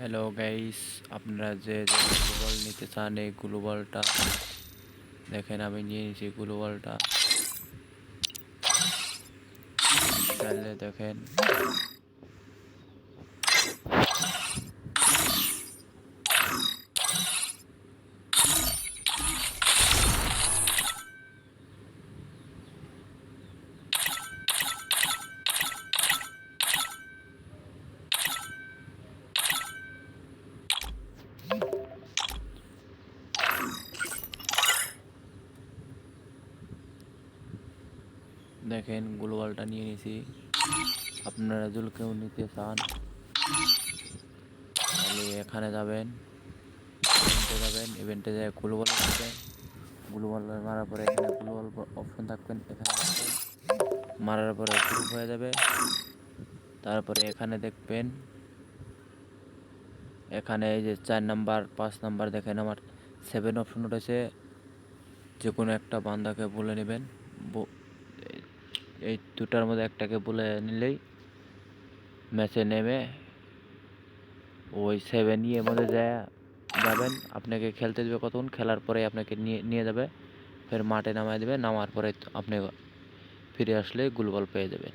Hello guys, আপনারা যে global নিতে চান এই গ্লোবালটা দেখেন। আমি নিয়ে নিয়েছি গ্লোবালটা, চাইলে দেখেন। দেখেন গ্লোবালটা নিয়ে নিয়েছি। আপনারা যদি কেউ নিতে চান তাহলে এখানে যাবেন, ইভেন্টে যায় গ্লোবাল মারবেন। গ্লোবাল মারার পরে এখানে গ্লোবাল অপশন থাকবেন, এখানে মারবেন। মারার পরে গ্রুপ হয়ে যাবে। তারপরে এখানে দেখবেন, এখানে এই যে 4 নাম্বার 5 নাম্বার দেখেন আমার 7 অপশন উঠেছে। যে কোনো একটা বান্দাকে বলে নেবেন, এই দুটার মধ্যে একটাকে বলে নিলেই ম্যাচে নেমে ওই 7 ইয়ের মধ্যে যাবেন। আপনাকে খেলতে দেবে কতক্ষণ, খেলার পরে আপনাকে নিয়ে যাবে, ফের মাঠে নামায় দেবে। নামার পরে আপনি ফিরে আসলে গ্লোবাল পেয়ে যাবেন।